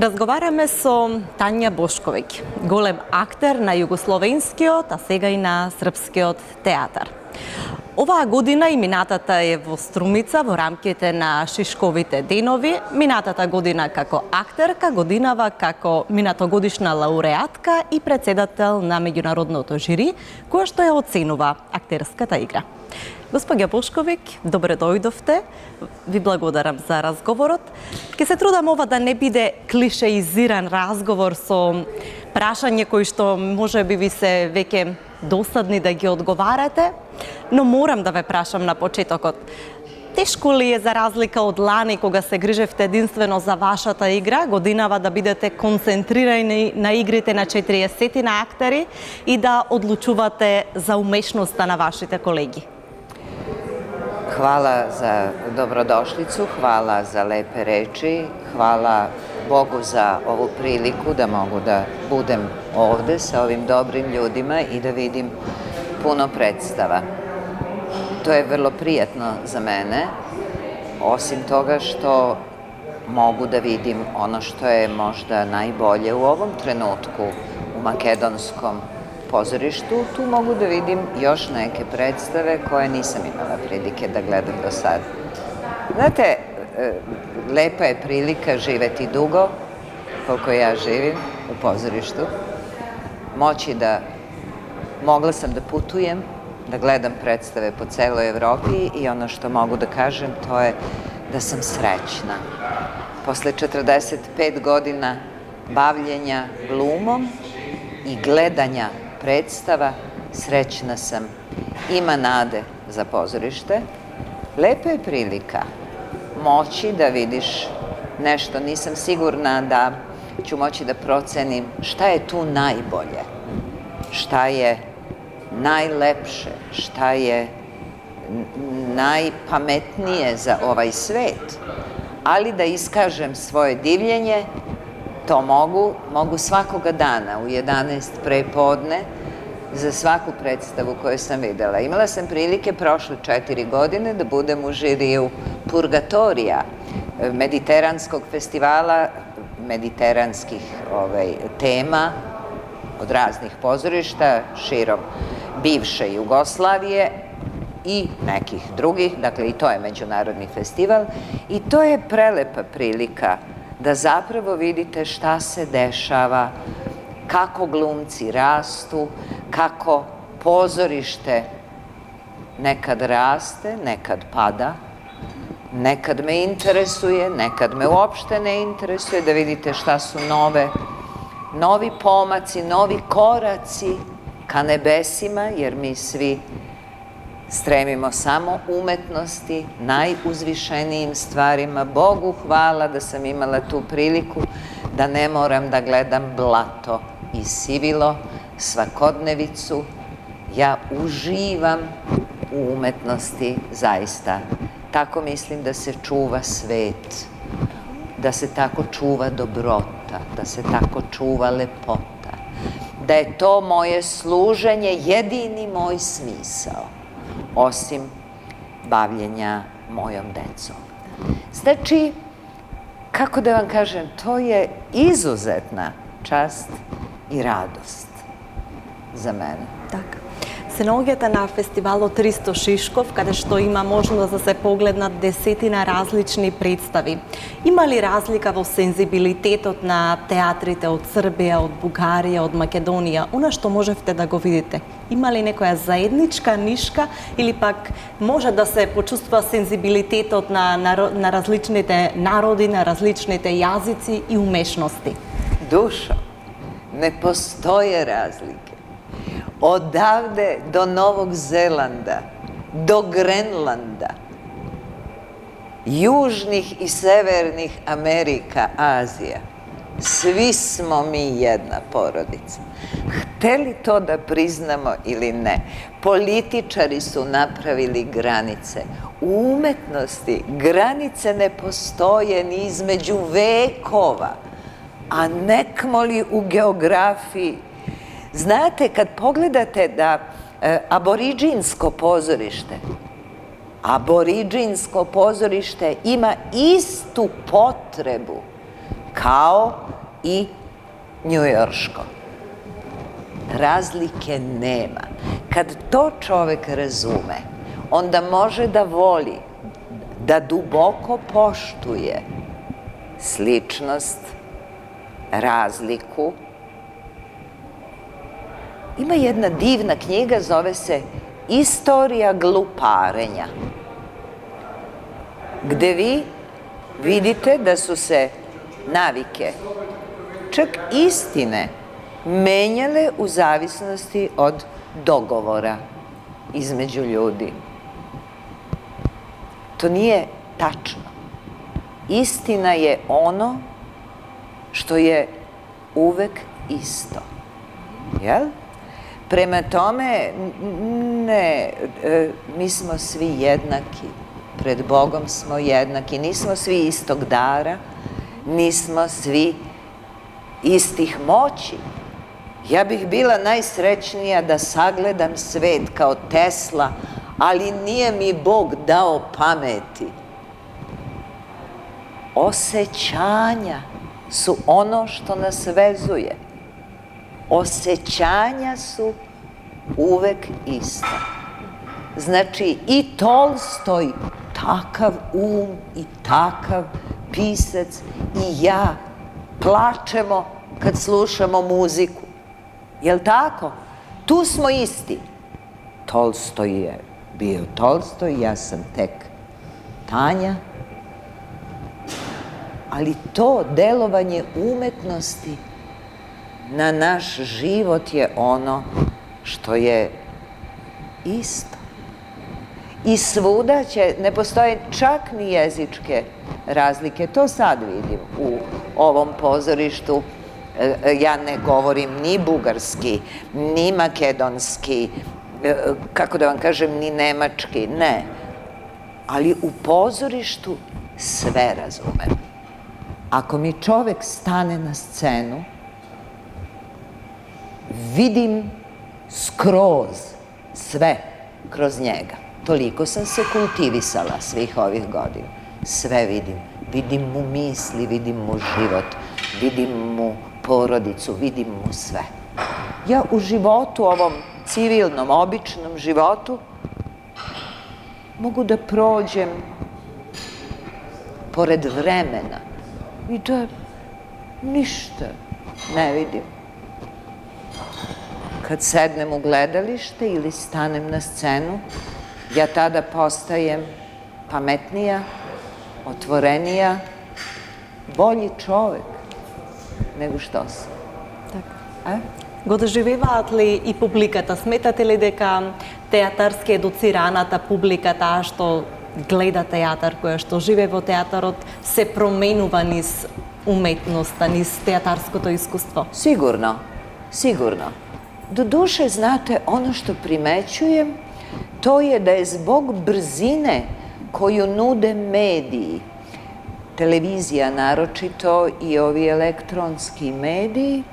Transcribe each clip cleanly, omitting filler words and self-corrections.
Разговараме со Тања Бошковиќ, голем актер на југословенскиот, а сега и на српскиот театар. Оваа година и минатата е во Струмица во рамките на Шишковите денови, минатата година како актерка, годинава како минатогодишна лауреатка и председател на меѓународното жири, која што ја оценува актерската игра. Господја Бошковиќ, добре дојдовте. Ви благодарам за разговорот. Ке се трудам ова да не биде клишеизиран разговор со прашање кои што може би ви се веќе досадни да ги одговарате, но морам да ве прашам на почетокот. Тешко ли е, за разлика од лани, кога се грижевте единствено за вашата игра, годинава да бидете концентрирани на игрите на 40 на актери и да одлучувате за умешноста на вашите колеги? Hvala za dobrodošlicu, hvala za lepe reči, hvala Bogu za ovu priliku da mogu da budem ovde sa ovim dobrim ljudima i da vidim puno predstava. To je vrlo prijatno za mene, osim toga što mogu da vidim ono što je možda najbolje u ovom trenutku u makedonskom pozorištu. Tu mogu da vidim još neke predstave koje nisam imala prilike da gledam do sada. Znate, lepa je prilika živeti dugo, koliko ja živim u pozorištu. Mogla sam da putujem, da gledam predstave po celoj Evropi i ono što mogu da kažem to je da sam srećna. Posle 45 godina bavljenja glumom i gledanja predstava, srećna sam. Ima nade za pozorište. Lepa je prilika moći da vidiš nešto. Nisam sigurna da ću moći da procenim šta je tu najbolje, šta je najlepše, šta je najpametnije za ovaj svet. Ali da iskažem svoje divljenje, to mogu svakoga dana u 11 pre podne za svaku predstavu koju sam videla. Imala sam prilike prošle 4 godine da budem u žiriju Purgatorija, mediteranskog festivala, mediteranskih tema od raznih pozorišta širom bivše Jugoslavije i nekih drugih, dakle i to je međunarodni festival i to je prelepa prilika da zapravo vidite šta se dešava, kako glumci rastu, kako pozorište nekad raste, nekad pada, nekad me interesuje, nekad me uopšte ne interesuje, da vidite šta su novi pomaci, novi koraci ka nebesima, jer mi svi stremimo samo umetnosti, najuzvišenijim stvarima. Bogu hvala da sam imala tu priliku da ne moram da gledam blato i sivilo, svakodnevicu. Ja uživam u umetnosti zaista. Tako mislim da se čuva svet, da se tako čuva dobrota, da se tako čuva lepota, da je to moje služenje jedini moj smisao, osim bavljenja mojom decom. Znači, kako da vam kažem, to je izuzetna čast i radost za mene. Така. Се наоѓате на фестивалот 300 Шишков, каде што има можност да се погледнат десетина различни представи. Има ли разлика во сензибилитетот на театрите од Србија, од Бугарија, од Македонија? Она што можевте да го видите? Има ли некоја заедничка нишка или пак може да се почувствува сензибилитетот на различните народи, на различните јазици и умешности? Dušo, ne postoje razlike. Odavde do Novog Zelanda, do Grenlanda, južnih i severnih Amerika, Azija, svi smo mi jedna porodica. Hteli to da priznamo ili ne, političari su napravili granice. U umetnosti granice ne postoje ni između vekova, a nekmoli u geografiji. Znate, kad pogledate da aboriđinsko pozorište ima istu potrebu kao i njujorško. Razlike nema. Kad to čovek razume, onda može da voli, da duboko poštuje sličnost, razliku. Ima jedna divna knjiga, zove se Istorija gluparenja, gde vi vidite da su se navike, čak istine, menjale u zavisnosti od dogovora između ljudi. To nije tačno. Istina je ono što je uvek isto. Jel? Prema tome, ne, mi smo svi jednaki. Pred Bogom smo jednaki. Nismo svi istog dara, nismo svi istih moći. Ja bih bila najsrećnija da sagledam svet kao Tesla, ali nije mi Bog dao pameti. Osećanja su ono što nas vezuje. Osećanja su uvek ista. Znači, i Tolstoj, takav i takav pisac, i ja plačemo kad slušamo muziku. Jel' tako? Tu smo isti. Tolstoj je bio Tolstoj, ja sam tek Tanja. Ali to delovanje umetnosti na naš život je ono što je isto. I svuda ne postoje čak ni jezičke razlike. To sad vidim u ovom pozorištu. Ja ne govorim ni bugarski, ni makedonski, kako da vam kažem, ni nemački, ne. Ali u pozorištu sve razumem. Ako mi čovek stane na scenu, vidim skroz sve kroz njega. Toliko sam se kultivisala svih ovih godina. Sve vidim. Vidim mu misli, vidim mu život, vidim mu porodicu, vidim mu sve. Ja u životu, ovom civilnom, običnom životu, mogu da prođem pored vremena i da ništa ne vidim. Kad sednem u gledalište ili stanem na scenu, ja tada postajem pametnija, otvorenija, bolji човек него што се. Така. Го доживеваат ли и публиката? Сметате ли дека театарски едуцираната публика, таа што гледа театар, која што живее во театарот, се променува низ уметноста, низ театарското искуство? Sigurno, sigurno. Do duše, znate, ono što primećujem, to je da je zbog brzine koju nude mediji, televizija naročito i ovi elektronski mediji,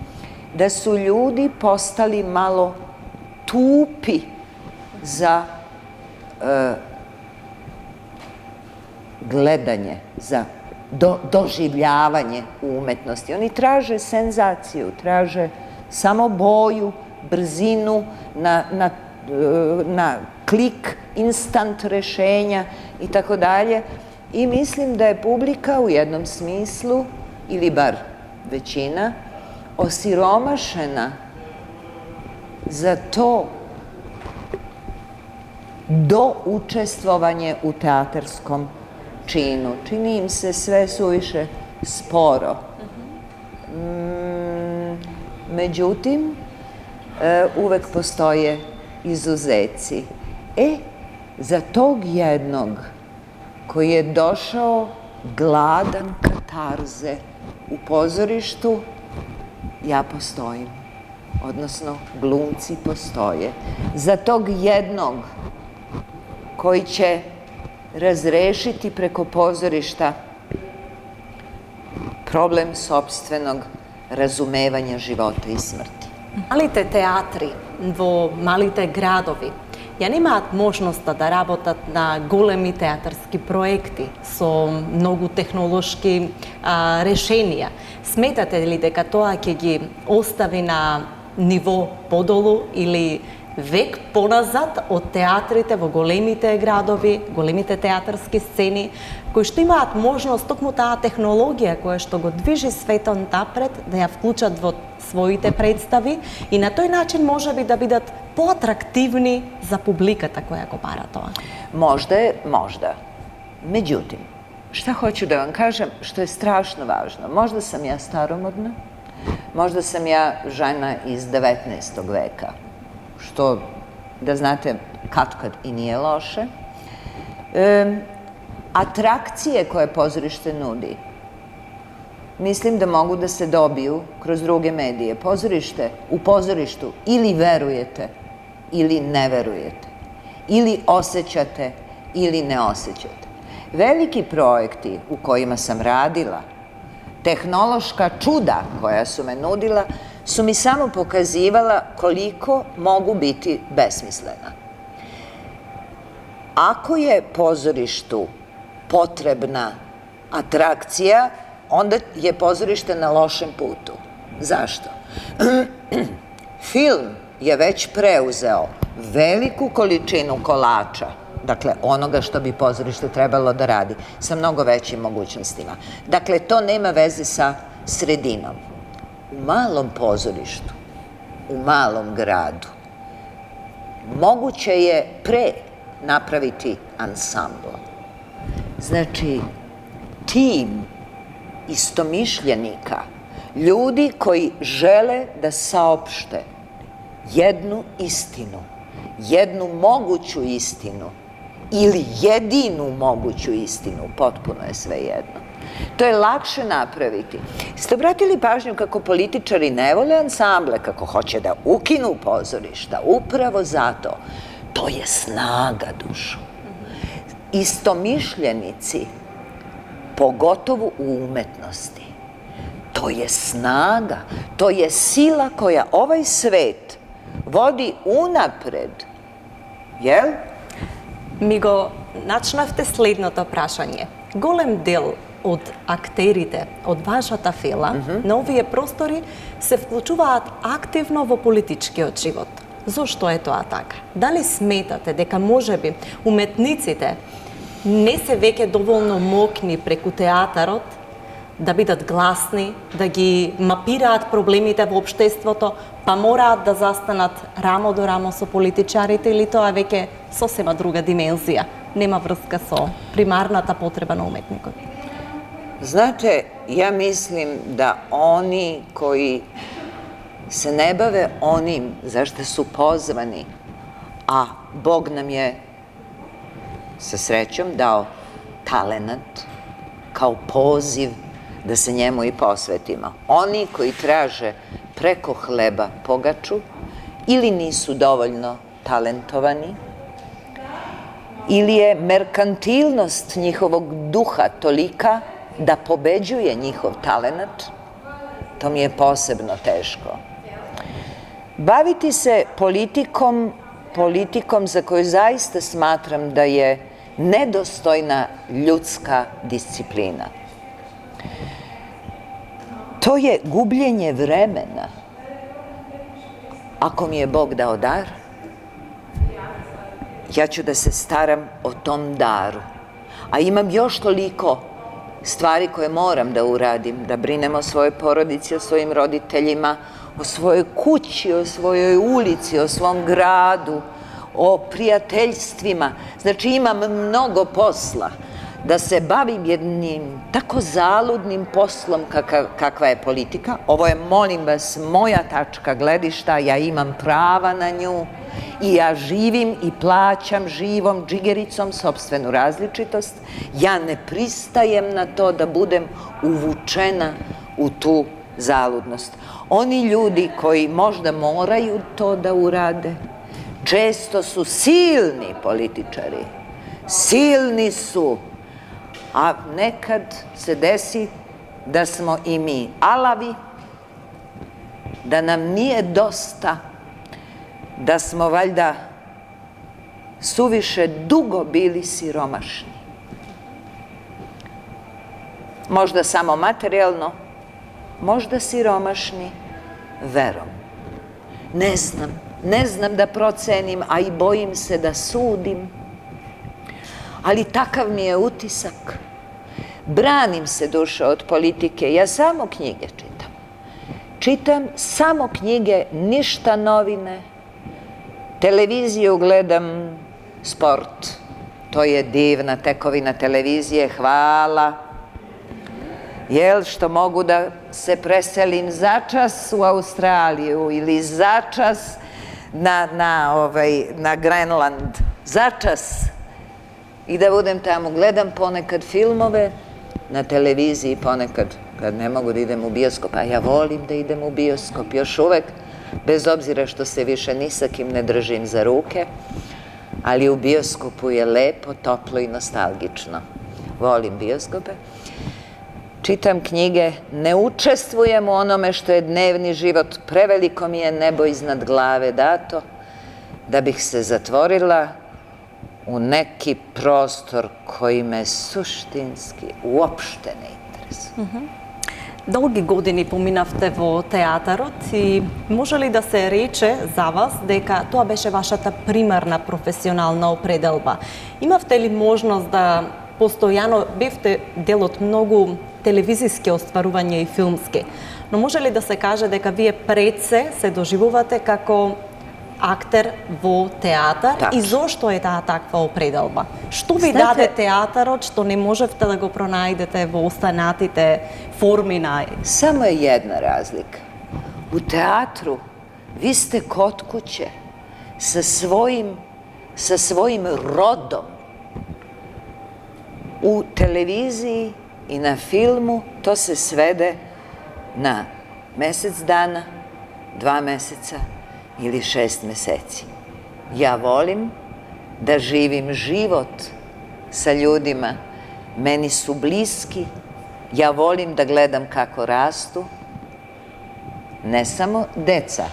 da su ljudi postali malo tupi za gledanje, za doživljavanje umetnosti. Oni traže senzaciju, traže samo boju, brzinu, na klik, instant rešenja i tako dalje. I mislim da je publika u jednom smislu, ili bar većina, osiromašena za to do učestvovanje u teatarskom činu. Čini im se sve suviše sporo. Međutim, uvek postoje izuzeci. Za tog jednog koji je došao gladan katarze u pozorištu, ja postojim. Odnosno, glumci postoje. Za tog jednog koji će razrešiti preko pozorišta problem sopstvenog razumevanja života i smrti. Малите театри во малите градови ја немаат можноста да работат на големи театарски проекти со многу технолошки решенија. Сметате ли дека тоа ќе ги остави на ниво подолу или век поназад од театрите во големите градови, големите театарски сцени, кои што имаат можност токму таа технологија која што го движи светот напред, да ја вклучат во своите представи и на тој начин може би да бидат поатрактивни за публиката која го бара тоа? Možda. Međutim, šta hoću da vam kažem, što je strašno važno, možda sam ja staromodna, možda sam ja žena iz 19. veka, što, da znate, katkad i nije loše. Atrakcije koje pozorište nudi, mislim da mogu da se dobiju kroz druge medije. U pozorištu ili verujete ili ne verujete, ili osjećate ili ne osjećate. Veliki projekti u kojima sam radila, tehnološka čuda koja su me nudila, su mi samo pokazivala koliko mogu biti besmislena. Ako je pozorištu potrebna atrakcija, onda je pozorište na lošem putu. Zašto? Film je već preuzeo veliku količinu kolača, dakle onoga što bi pozorište trebalo da radi, sa mnogo većim mogućnostima. Dakle, to nema veze sa sredinom. U malom pozorištu, u malom gradu, moguće je pre napraviti ansambl. Znači, tim istomišljenika, ljudi koji žele da saopšte jednu istinu, jednu moguću istinu ili jedinu moguću istinu, potpuno je sve jedno. To je lakše napraviti. Ste obratili pažnju kako političari ne vole ansamble, kako hoće da ukinu pozorišta, upravo zato. To je snaga, dušo. Istomišljenici, pogotovo u umetnosti, to je snaga, to je sila koja ovaj svet vodi unapred. Jel? Ми го начнавте следното прашање. Голем дел од актерите од вашата фела на овие простори се вклучуваат активно во политичкиот живот. Зошто е тоа така? Дали сметате дека можеби уметниците не се веќе доволно мокни преку театарот да бидат гласни, да ги мапираат проблемите во општеството, па мораат да застанат рамо до рамо со политичарите, или тоа веќе сосема друга димензија, нема врска со примарната потреба на уметникот? Znate, ja mislim da oni koji se ne bave onim za što su pozvani, a Bog nam je sa srećom dao talenat kao poziv da se njemu i posvetimo. Oni koji traže preko hleba pogaču ili nisu dovoljno talentovani, ili je merkantilnost njihovog duha tolika da pobeđuje njihov talenat, to mi je posebno teško. Baviti se politikom za koju zaista smatram da je nedostojna ljudska disciplina. To je gubljenje vremena. Ako mi je Bog dao dar, ja ću da se staram o tom daru. A imam još toliko stvari koje moram da uradim, da brinem o svojoj porodici, o svojim roditeljima, o svojoj kući, o svojoj ulici, o svom gradu, o prijateljstvima. Znači, imam mnogo posla da se bavim jednim tako zaludnim poslom kakva je politika. Ovo je, molim vas, moja tačka gledišta, ja imam prava na nju i ja živim i plaćam živom džigericom sopstvenu različitost. Ja ne pristajem na to da budem uvučena u tu zaludnost. Oni ljudi koji možda moraju to da urade, često su silni političari, silni su, a nekad se desi da smo i mi alavi, da nam nije dosta, da smo valjda suviše dugo bili siromašni. Možda samo materijalno, možda siromašni verom. Ne znam da procenim, a i bojim se da sudim, ali takav mi je utisak. Branim se, dušo, od politike, ja samo knjige čitam. Čitam samo knjige, ništa novine. Televiziju gledam, sport. To je divna tekovina televizije, hvala. Jel, što mogu da se preselim začas u Australiju ili začas na Grenland, začas, i da budem tamo. Gledam ponekad filmove na televiziji, ponekad kad ne mogu da idem u bioskop, a ja volim da idem u bioskop još uvek, bez obzira što se više ni sa kim ne držim za ruke, ali u bioskopu je lepo, toplo i nostalgično. Volim bioskope. Čitam knjige, ne učestvujem u onome što je dnevni život, preveliko mi je nebo iznad glave dato, da bih se zatvorila u neki prostor koji me suštinski uopšte ne interesuje. Долги години поминавте во театарот и може ли да се рече за вас дека тоа беше вашата примарна професионална определба? Имавте ли можност да постојано бевте дел од многу телевизиски остварувања и филмски, но може ли да се каже дека вие пред се доживувате како актер во театар? Tačno. И зошто е таа таква определба? Што ви даде театарот што не можевте да го пронајдете во останатите форми на... Samo je jedna razlika. U teatru vi ste kod kuće sa svojim rodom. U televiziji i na filmu to se svede na mesec dana, 2 meseca ili 6 meseci. Ja volim da živim život sa ljudima, meni su bliski, ja volim da gledam kako rastu, ne samo deca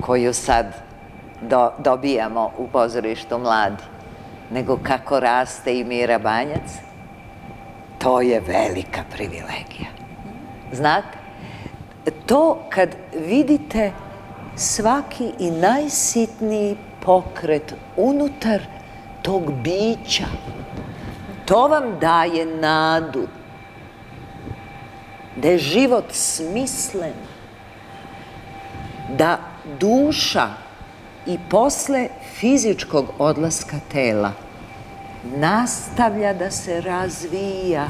koju sad dobijamo u pozorištu mladi, nego kako raste i Mira Banjac. To je velika privilegija. Znate, to kad vidite svaki i najsitniji pokret unutar tog bića, to vam daje nadu da je život smislen, da duša i posle fizičkog odlaska tela nastavlja da se razvija.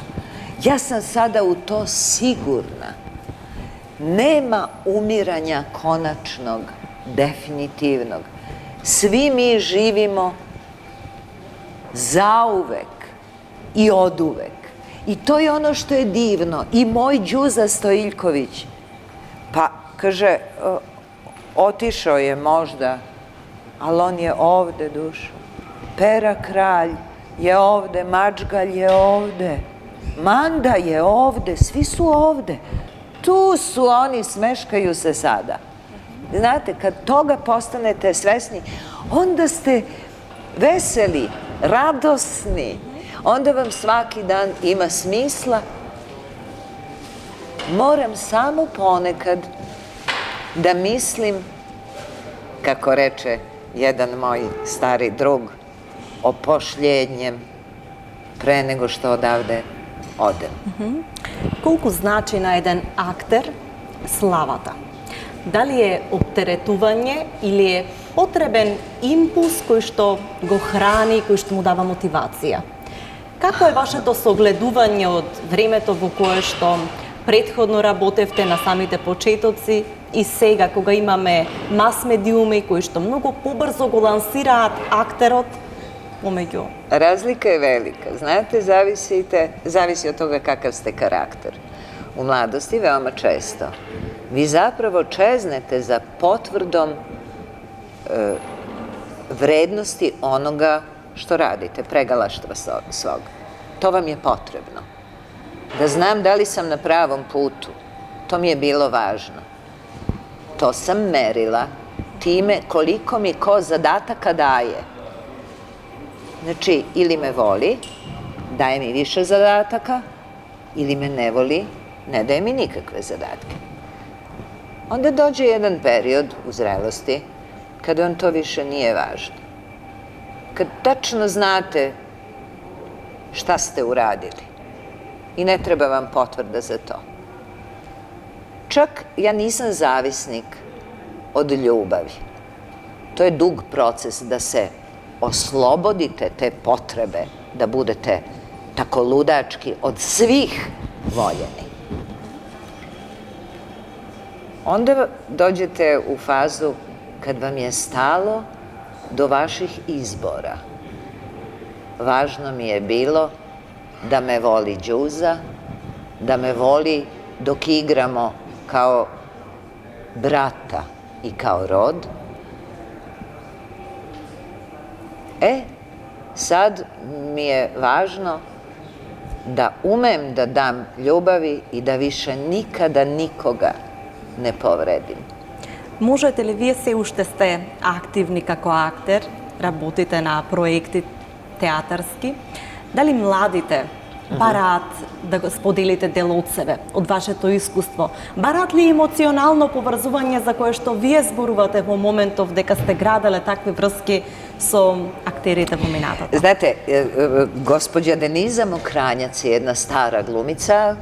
Ja sam sada u to sigurna. Nema umiranja konačnog, definitivnog. Svi mi živimo zauvek i oduvek. I to je ono što je divno. I moj Đuza Stojiljković, pa kaže, otišao je možda, ali on je ovde, dušo. Pera Kralj je ovde, Mačgalj je ovde, Manda je ovde, svi su ovde. Tu su oni, smeškaju se sada. Znate, kad toga postanete svesni, onda ste veseli, radosni, onda vam svaki dan ima smisla. Moram samo ponekad da mislim, kako reče jedan moj stari drug, o pošljednjem pre nego što odavde odem. Колку значи на еден актер славата? Дали е оптеретување или е потребен импулс кој што го храни, кој што му дава мотивација? Како е вашето согледување од времето во кое што претходно работевте на самите почетоци и сега кога имаме мас медиуми кои што многу побрзо го лансираат актерот помеѓу? Razlika je velika. Znate, zavisi od toga kakav ste karakter. U mladosti veoma često. Vi zapravo čeznete za potvrdom vrednosti onoga što radite, pregalaštva svog. To vam je potrebno. Da znam da li sam na pravom putu, to mi je bilo važno. To sam merila time koliko mi ko zadataka daje. Znači, ili me voli, daje mi više zadataka, ili me ne voli, ne daje mi nikakve zadatke. Onda dođe jedan period u zrelosti kada vam to više nije važno. Kad tačno znate šta ste uradili i ne treba vam potvrda za to. Čak ja nisam zavisnik od ljubavi. To je dug proces da se oslobodite te potrebe da budete tako ludački od svih voljeni. Onda dođete u fazu kad vam je stalo do vaših izbora. Važno mi je bilo da me voli Đuza, da me voli dok igramo kao brata i kao rod. Sad mi je važno da umem da dam ljubavi i da više nikada nikoga ne povredim. Можете ли вие се уште сте активни како актер, работите на проекти театарски? Дали младите бараат да го споделите дел од себе, од вашето искуство? Бараат ли емоционално поврзување за кое што вие зборувате во моментов дека сте граделе такви врски со актерите во минатото? Znate, gospođa Deniza Mokranjac je jedna stara glumica.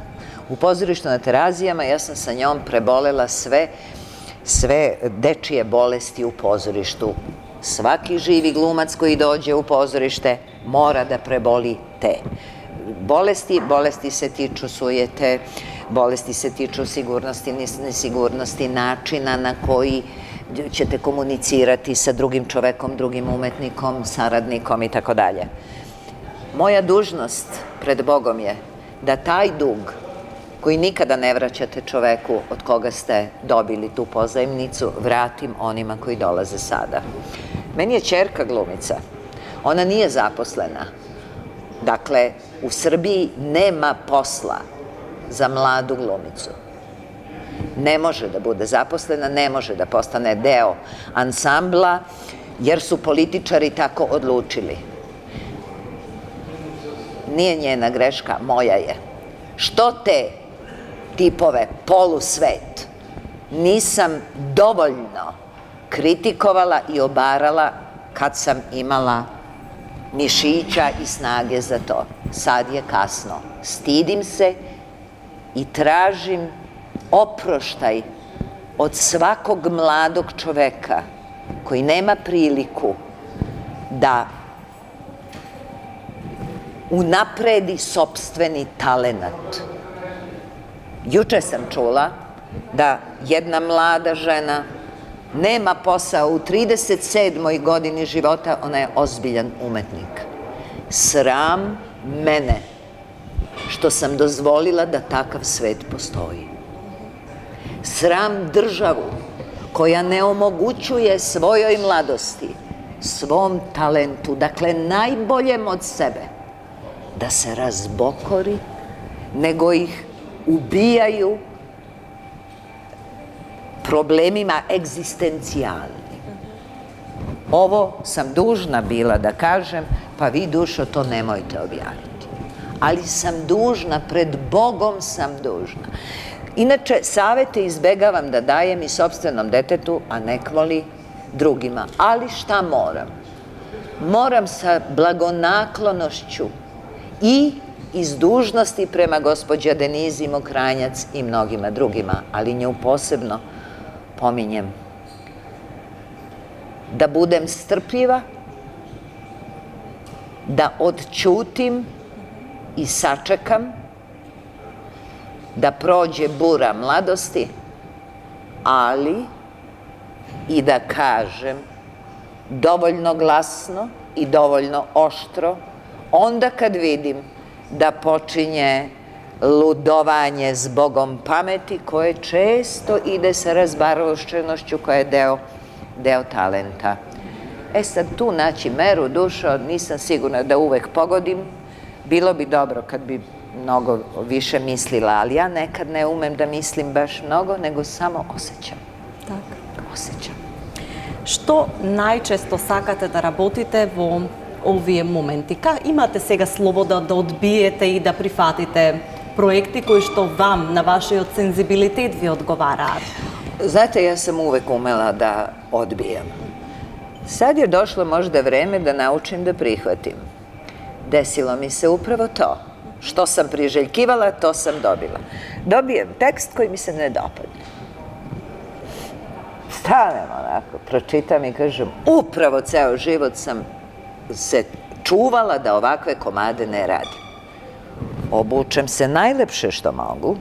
U pozorištu na Terazijama ja sam sa njom prebolela sve dečije bolesti u pozorištu. Svaki živi glumac koji dođe u pozorište mora da preboli te bolesti. Bolesti se tiču sujete, bolesti se tiču sigurnosti, nesigurnosti, načina na koji ćete komunicirati sa drugim čovekom, drugim umetnikom, saradnikom i tako dalje. Moja dužnost pred Bogom je da taj dug koji nikada ne vraćate čoveku od koga ste dobili tu pozajmnicu, vratim onima koji dolaze sada. Meni je ćerka glumica. Ona nije zaposlena. Dakle, u Srbiji nema posla za mladu glumicu. Ne može da bude zaposlena, ne može da postane deo ansambla, jer su političari tako odlučili. Nije njena greška, moja je. Što te tipove polusvet nisam dovoljno kritikovala i obarala kad sam imala mišića i snage za to. Sad je kasno. Stidim se i tražim oproštaj od svakog mladog čoveka koji nema priliku da unapredi sopstveni talenat. Juče sam čula da jedna mlada žena nema posao u 37. godini života, ona je ozbiljan umetnik. Sram mene što sam dozvolila da takav svet postoji. Sram državu koja ne omogućuje svojoj mladosti, svom talentu, dakle najboljem od sebe, da se razbokori, nego ih ubijaju problemima egzistencijalnim. Ovo sam dužna bila da kažem, pa vi, dušo, to nemojte objaviti. Ali sam dužna, pred Bogom sam dužna. Inače, savete izbegavam da dajem i sopstvenom detetu, a nek voli drugima. Ali šta moram? Moram sa blagonaklonošću i iz dužnosti prema gospođa Denizi Mokranjac i mnogima drugima, ali nju posebno pominjem, da budem strpljiva, da odćutim i sačekam, da prođe bura mladosti, ali i da kažem dovoljno glasno i dovoljno oštro, onda kad vidim da počinje ludovanje s Bogom pameti, koje često ide sa razbarošćenošću koja je deo talenta. Sad tu naći meru, dušo, nisam sigurna da uvek pogodim. Bilo bi dobro kad bi mnogo više mislila, ali ja nekad ne umem da mislim baš mnogo, nego samo osjećam. Так. Osjećam. Што најчесто сакате да работите во овие моменти? Имате сега слобода да одбиете и да прифатите проекти кои што вам, на вашиот сензибилитет ви одговараат? Znate, ja sam uvek umela da odbijam. Sad je došlo možda vreme da naučim da prihvatim. Desilo mi se upravo to. Što sam priželjkivala, to sam dobila. Dobijem tekst koji mi se ne dopadne. Stanem onako, pročitam i kažem, upravo ceo život sam se čuvala da ovakve komade ne radim. Obučem se najlepše što mogu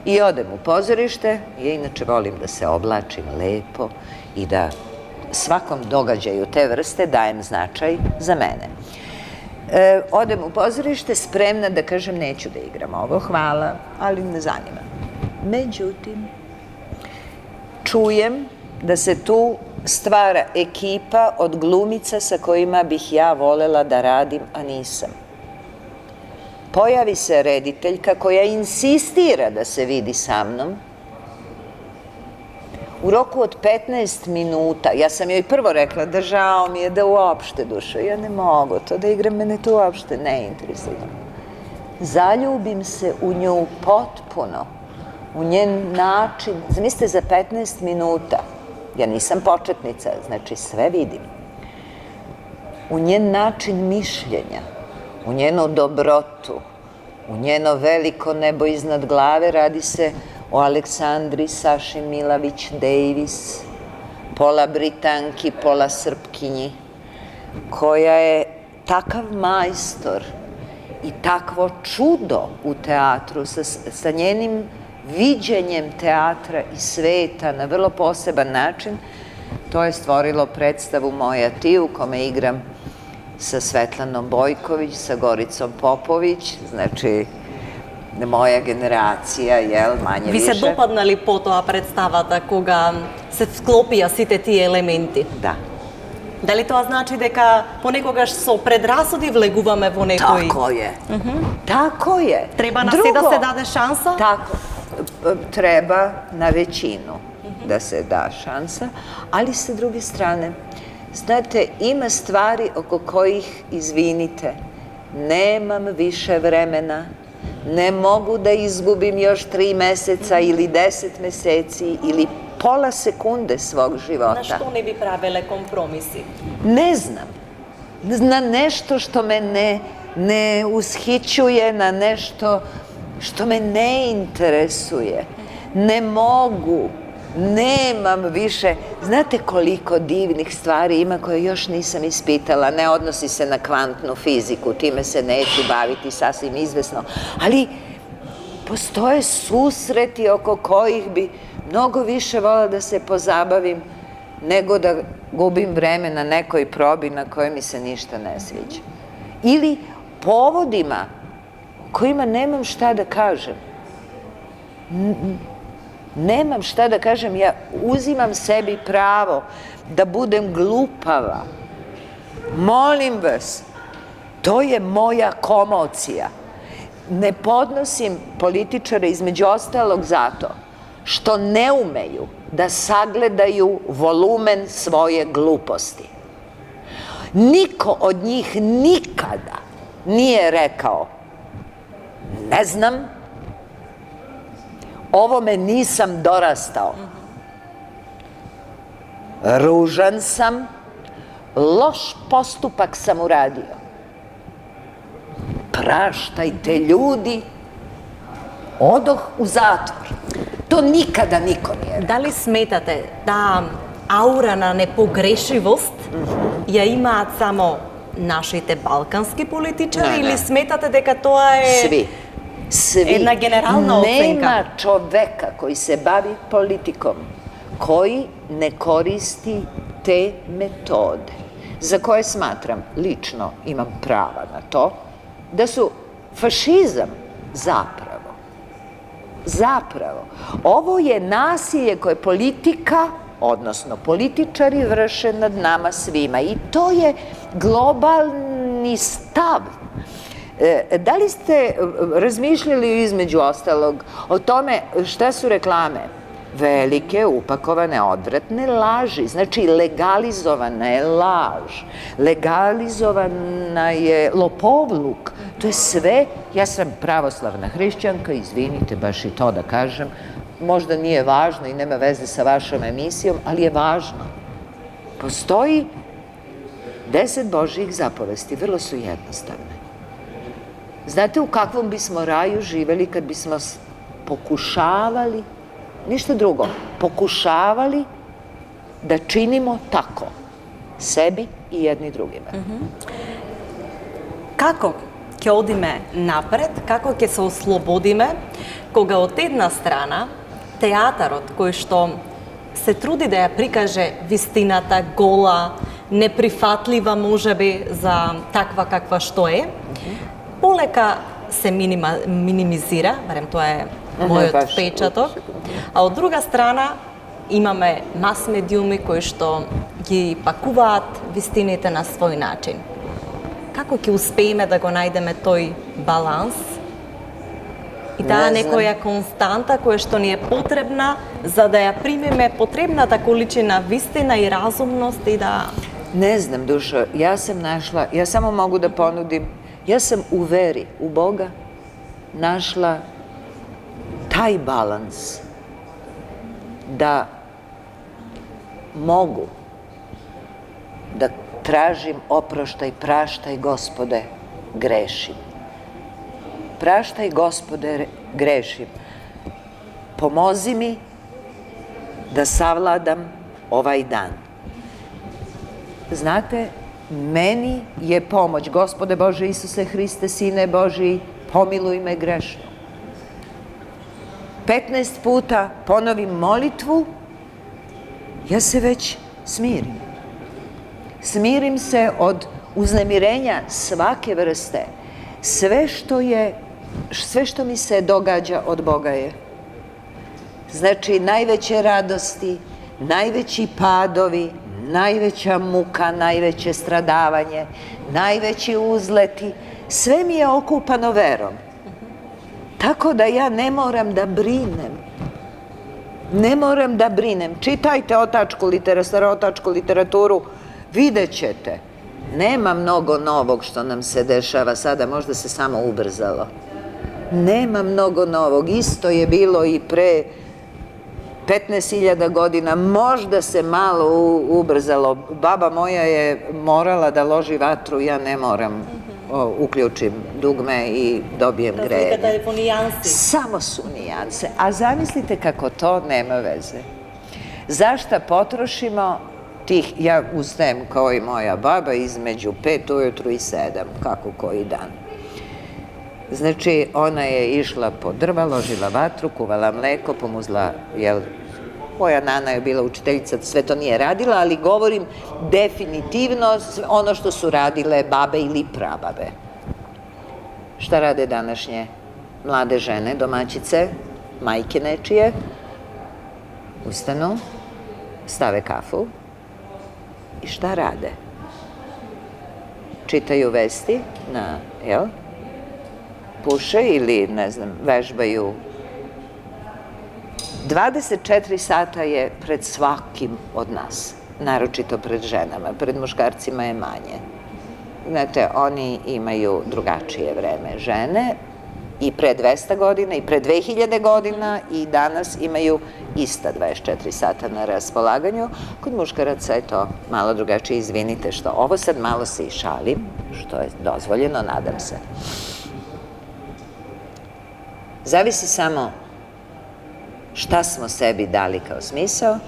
i odem u pozorište. Ja inače volim da se oblačim lepo i da svakom događaju te vrste dajem značaj za mene. Odem u pozorište spremna da kažem neću da igram ovo, hvala, ali ne zanima. Međutim, čujem da se tu stvara ekipa od glumica sa kojima bih ja volela da radim, a nisam. Pojavi se rediteljka koja insistira da se vidi sa mnom. U roku od 15 minuta, ja sam joj prvo rekla da žao mi je, da uopšte, dušo, ja ne mogu to da igram, mene to uopšte ne interesuje. Zaljubim se u nju potpuno, u njen način, zamislite za 15 minuta, ja nisam početnica, znači sve vidim, u njen način mišljenja, u njenu dobrotu, u njeno veliko nebo iznad glave. Radi se o Aleksandri Saši Milavić Davis, pola Britanki, pola Srpkinji, koja je takav majstor i takvo čudo u teatru sa njenim viđenjem teatra i sveta na vrlo poseban način. To je stvorilo predstavu Moja ti, u kome igram sa Svetlanom Bojković, sa Goricom Popović, znači moja generacija, jel, manje više. Ви се допаднали потоа представата кога се склопија сите тие елементи? Da. Дали тоа значи дека понекогаш со предрасуди влегуваме во некои? Tako je. Tako je. Треба на се да се даде шанса? Tako. Treba na većinu da se da šansa, ali sa druge strane, znate, ima stvari oko kojih, izvinite, nemam više vremena, ne mogu da izgubim još 3 meseca ili 10 meseci ili pola sekunde svog života. На што не би правеле компромиси? Ne znam. Na nešto što me ne ushićuje, na nešto što me ne interesuje. Ne mogu. Nemam više. Znate koliko divnih stvari ima koje još nisam ispitala. Ne odnosi se na kvantnu fiziku, time se neću baviti sasvim izvesno. Ali postoje susreti oko kojih bi mnogo više voljela da se pozabavim nego da gubim vreme na nekoj probi na kojoj mi se ništa ne sviđa. Ili povodima kojima nemam šta da kažem. Nemam šta da kažem, ja uzimam sebi pravo da budem glupava. Molim vas, to je moja komocija. Ne podnosim političare između ostalog zato što ne umeju da sagledaju volumen svoje gluposti. Niko od njih nikada nije rekao ne znam, ovome nisam dorastao. Ružan sam, loš postupak sam uradio. Praštajte ljudi, odoh u zatvor. To nikada niko nije rekao. Дали сметате таа аура на непогрешивост ја имаат само нашите балкански политичари или сметате дека тоа е Svi. една генерална оценка? Nema čoveka koji se bavi politikom, koji ne koristi te metode, za koje smatram, lično imam prava na to, da su fašizam zapravo. Ovo je nasilje koje politika, odnosno političari, vrše nad nama svima. I to je globalni stav. Da li ste razmišljali između ostalog o tome šta su reklame? velike, upakovane, odvratne laži. Znači, legalizovana je laž, legalizovana je lopovluk. To je sve, ja sam pravoslavna hrišćanka, izvinite, baš i to da kažem, možda nije važno i nema veze sa vašom emisijom, ali je važno. Postoji 10 Božjih zapovesti, vrlo su jednostavne. Znate u kakvom bismo raju živeli kad bismo pokušavali, ništa drugo, pokušavali da činimo tako sebi i jedni drugima. Kako ќе одиме напред, како ќе се ослободиме, кога од една страна театарот кој што се труди да ја прикаже вистината гола, неприфатлива можеби за таква каква што е, полека се минимизира, барем тоа е мојот печаток, а од друга страна имаме мас-медиуми кои што ги пакуваат вистините на свој начин. Како ќе успееме да го најдеме тој баланс и таа некоја константа која што ни е потребна за да ја примеме потребната количина вистина и разумност и да... Ne znam, Dušo, ja sam našla, ja samo mogu da ponudim, ja sam u veri u Boga našla taj balans da mogu da tražim oproštaj, praštaj, Gospode, grešim. Praštaj, Gospode, grešim. Pomozi mi da savladam ovaj dan. Znate, meni je pomoć, Gospode Bože Isuse Hriste, Sine Božiji, pomiluj me grešno. 15 puta ponovim molitvu, ja se već smirim. Smirim se od uznemirenja svake vrste. Sve što mi se događa od Boga je. Znači, najveće radosti, najveći padovi, najveća muka, najveće stradavanje, najveći uzleti, sve mi je okupano verom. Tako da ja ne moram da brinem. Ne moram da brinem. Čitajte starotačku literaturu, vidjet ćete. Nema mnogo novog što nam se dešava sada, možda se samo ubrzalo. Nema mnogo novog, isto je bilo i pre 15.000 godina, možda se malo ubrzalo. Baba moja je morala da loži vatru, ja ne moram, uključim dugme i dobijem grejanje. Razlikata je po nijansi. Samo su nijanse, a zamislite kako to nema veze. Zašta potrošimo tih, ja ustajem kao i moja baba između 5 ujutru i 7, kako koji dan. Znači, ona je išla po drva, ložila vatru, kuvala mleko, pomuzla, moja nana je bila učiteljica, sve to nije radila, ali govorim definitivno ono što su radile babe ili prababe. Šta rade današnje mlade žene, domaćice, majke nečije? Ustanu, stave kafu i šta rade? Čitaju vesti puše ili, ne znam, vežbaju. 24 sata je pred svakim od nas, naročito pred ženama, pred muškarcima je manje. Znate, oni imaju drugačije vreme. Žene i pre 200 godina i pre 2000 godina i danas imaju ista 24 sata na raspolaganju. Kod muškaraca je to malo drugačije, izvinite što ovo sad malo se i šalim, što je dozvoljeno, nadam se. Zavisi samo šta smo sebi dali kao smisao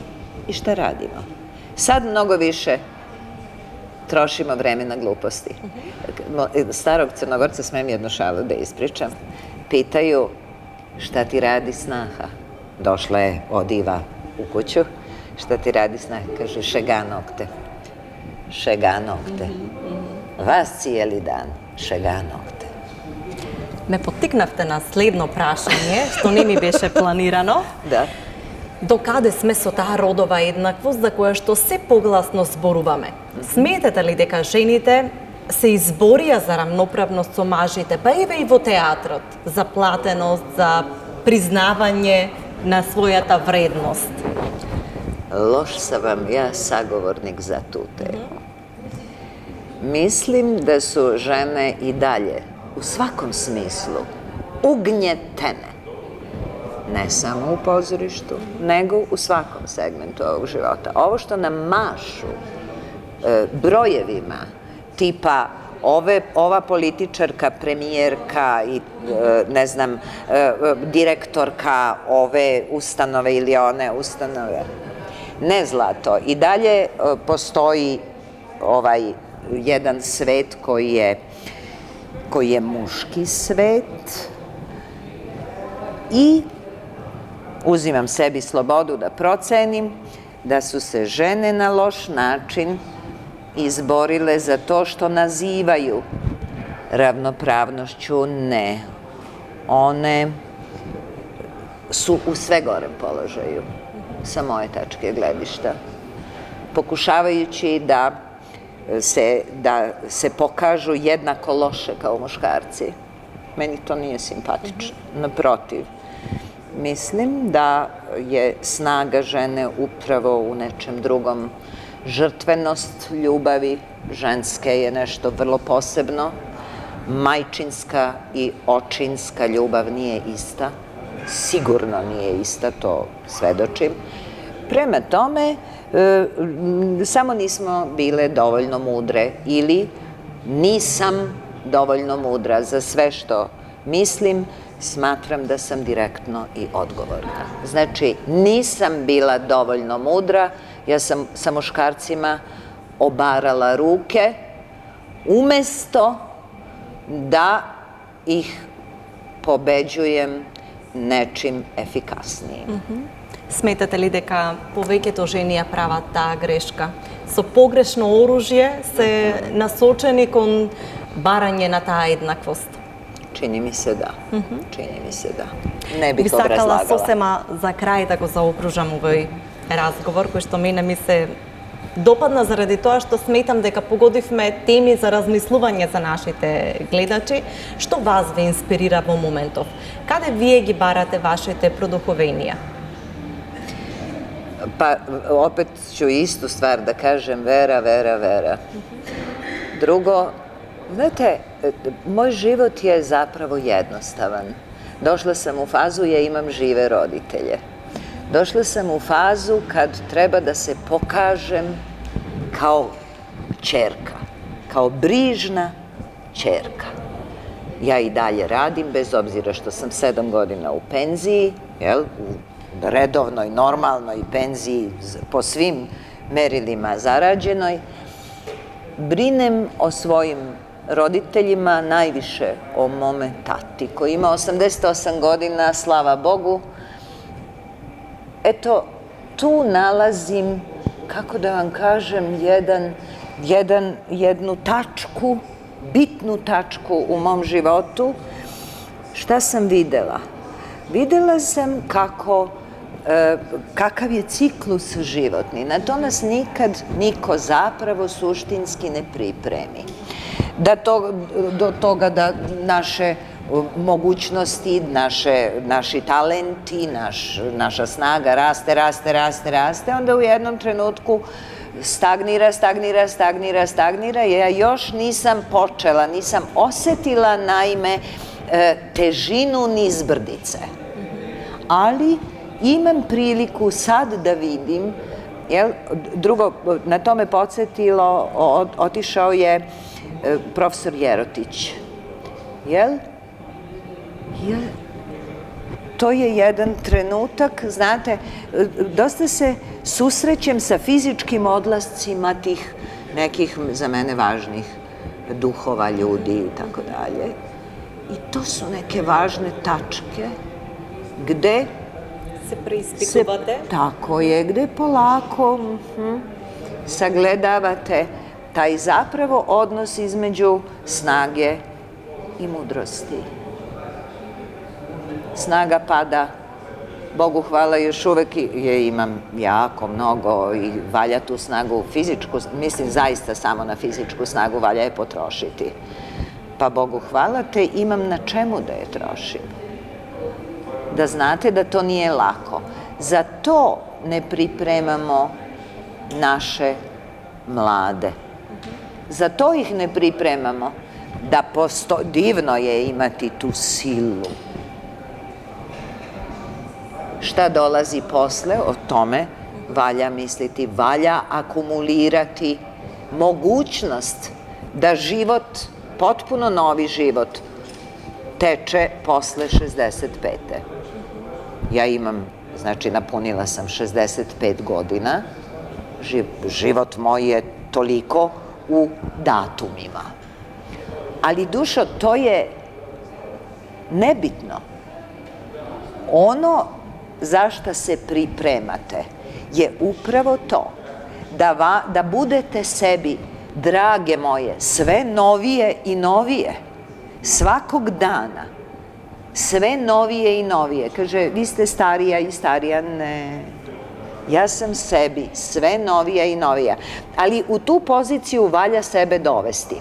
i šta radimo. Sad mnogo više trošimo vreme na gluposti. Starog Crnogorca, smem jednu šalu da ispričam, pitaju šta ti radi snaha. Došla je od Iva u kuću, šta ti radi snaha? Kaže, šega nokte. Šega nokte. Vas cijeli dan, šega nokte. Ме поттикнавте на следно прашање, што не ми беше планирано. Да. Докаде сме со таа родова еднаквост за која што се погласно зборуваме? Сметате ли дека жените се изборија за рамноправност со мажите, па еве и во театрот, за платеност, за признавање na својата вредност? Loš sam vam ja sagovornik za tu temu. Mislim da su žene i dalje, u svakom smislu, ugnjetene. Ne samo u pozorištu, nego u svakom segmentu ovog života. Ovo što nam mašu brojevima, tipa ova političarka, premijerka i ne znam, direktorka ove ustanove ili one ustanove. Ne, Zlato, i dalje postoji jedan svet koji je muški svet i uzimam sebi slobodu da procenim da su se žene na loš način izborile za to što nazivaju ravnopravnošću. Ne, one su u sve gorem položaju sa moje tačke gledišta, pokušavajući da se pokažu jednako loše kao muškarci. Meni to nije simpatično. Naprotiv, mislim da je snaga žene upravo u nečem drugom. Žrtvenost ljubavi ženske je nešto vrlo posebno. Majčinska i očinska ljubav nije ista. Sigurno nije ista, to svedočim. Prema tome, samo nismo bile dovoljno mudre ili nisam dovoljno mudra za sve što mislim, smatram da sam direktno i odgovorna. Znači, nisam bila dovoljno mudra, ja sam sa muškarcima obarala ruke, umesto da ih pobeđujem nečim efikasnijim. Сметате ли дека повеќето жени ја прават таа грешка? Со погрешно оружје се насочени кон барање на таа еднаквост? Čini mi se da. Čini mi se da. Ne Би bih сакала obrazlagala. сосема за крај да го заокружам овој разговор, кој што мене ми се допадна заради тоа што сметам дека погодивме теми за размислување за нашите гледачи. Што вас ве инспирира во моментов? Каде вие ги барате вашите продуховенија? Pa opet ću istu stvar da kažem, vera, vera, vera. Drugo, znate, moj život je zapravo jednostavan. Došla sam u fazu, ja imam žive roditelje. Došla sam u fazu kad treba da se pokažem kao ćerka, kao brižna ćerka. Ja i dalje radim, bez obzira što sam 7 godina u penziji, u redovnoj, normalnoj penziji, po svim merilima zarađenoj. Brinem o svojim roditeljima, najviše o mome tati, koji ima 88 godina, slava Bogu. Eto, tu nalazim, kako da vam kažem, jednu tačku, bitnu tačku u mom životu. Šta sam videla? Videla sam kakav je ciklus životni. Na to nas nikad niko zapravo suštinski ne pripremi. Do toga da naše mogućnosti, naši talenti, naša snaga raste, onda u jednom trenutku stagnira. Ja još nisam počela, nisam osetila naime težinu nizbrdice. Ali imam priliku sad da vidim, drugo, na to me podsjetilo, otišao je profesor Jerotić. To je jedan trenutak, znate, dosta se susrećem sa fizičkim odlascima tih nekih za mene važnih duhova, ljudi i tako dalje. I to su neke važne tačke gde Se preispitivate? Tako je, gde polako sagledavate taj zapravo odnos između snage i mudrosti. Snaga pada, Bogu hvala, još uvek je imam jako mnogo i valja tu snagu fizičku, mislim zaista samo na fizičku snagu valja je potrošiti. Pa Bogu hvala te imam na čemu da je trošim. da znate da to nije lako. Za to ne pripremamo naše mlade. Za to ih ne pripremamo. Divno je imati tu silu. Šta dolazi posle, o tome valja misliti, valja akumulirati mogućnost da život, potpuno novi život, teče posle 65. Ja imam, znači napunila sam 65 godina, život moj je toliko u datumima. Ali dušo, to je nebitno. Ono za šta se pripremate je upravo to, da budete sebi, drage moje, sve novije i novije, svakog dana, sve novije i novije. Kaže, vi ste starija i starija, ne. Ja sam sebi sve novija i novija. Ali u tu poziciju valja sebe dovesti.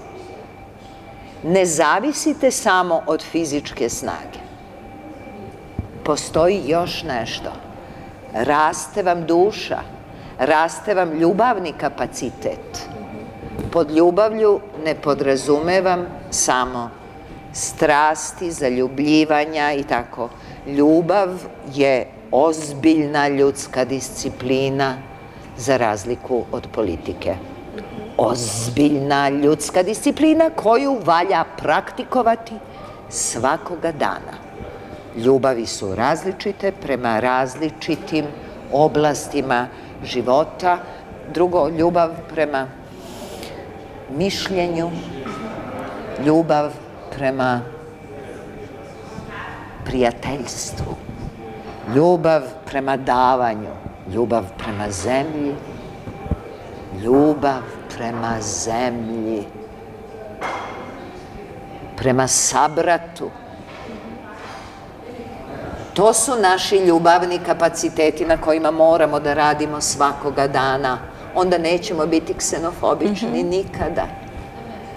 Ne zavisite samo od fizičke snage. Postoji još nešto. Raste vam duša, raste vam ljubavni kapacitet. Pod ljubavlju ne podrazumevam samo strasti, zaljubljivanja i tako. Ljubav je ozbiljna ljudska disciplina za razliku od politike. Ozbiljna ljudska disciplina koju valja praktikovati svakoga dana. Ljubavi su različite prema različitim oblastima života. Drugo, ljubav prema mišljenju, ljubav prema prijateljstvu, ljubav prema davanju, ljubav prema zemlji, ljubav prema zemlji, prema sabratu. To su naši ljubavni kapaciteti na kojima moramo da radimo svakoga dana. Onda nećemo biti ksenofobični nikada.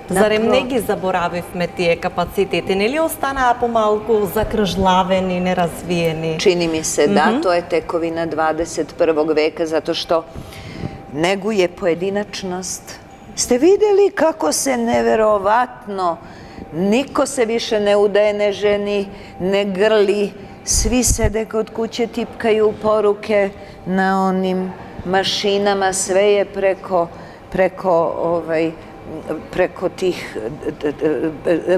Зарем не ги заборавивме тие капацитети, нели останаа помалку закржлавени, неразвиени? Čini mi se da, to je tekovina 21. veka, zato što neguje pojedinačnost. Ste videli kako se neverovatno, niko se više ne udaje, ne ženi, ne grli, svi sede kod kuće, tipkaju poruke na onim mašinama, sve je preko tih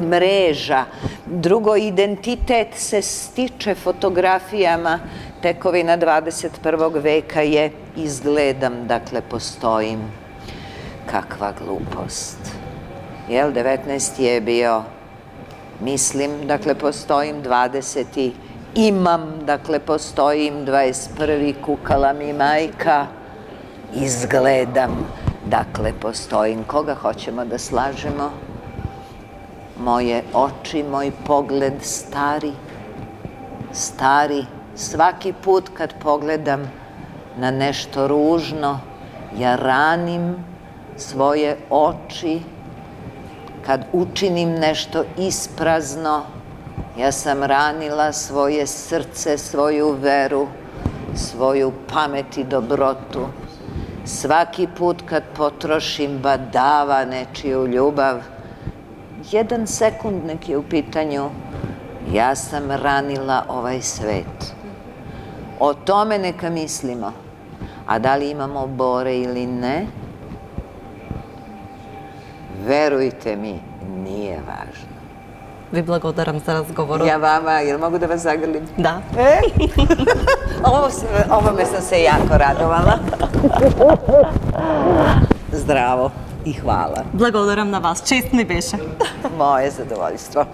mreža. Drugo, identitet se stiče fotografijama. Tekovina 21. veka je izgledam, dakle postojim. Kakva glupost. Jel, 19. je bio mislim, dakle postojim, 20. imam, dakle postojim, 21. kukala mi majka, izgledam, dakle postojim. Koga hoćemo da slažemo? Moje oči, moj pogled stari, svaki put kad pogledam na nešto ružno, ja ranim svoje oči. Kad učinim nešto isprazno, ja sam ranila svoje srce, svoju veru, svoju pamet i dobrotu. Svaki put kad potrošim badava nečiju ljubav, 1 sekund nek je u pitanju, ja sam ranila ovaj svet. O tome neka mislimo. A da li imamo bore ili ne, verujte mi, nije važno. Ви благодарам за разговорот. Ja vama, jel mogu da vas zagrlim? Да. Ovome sam se jako radovala. Zdravo i hvala. Благодарам на вас. Чест ми беше. Moje zadovoljstvo.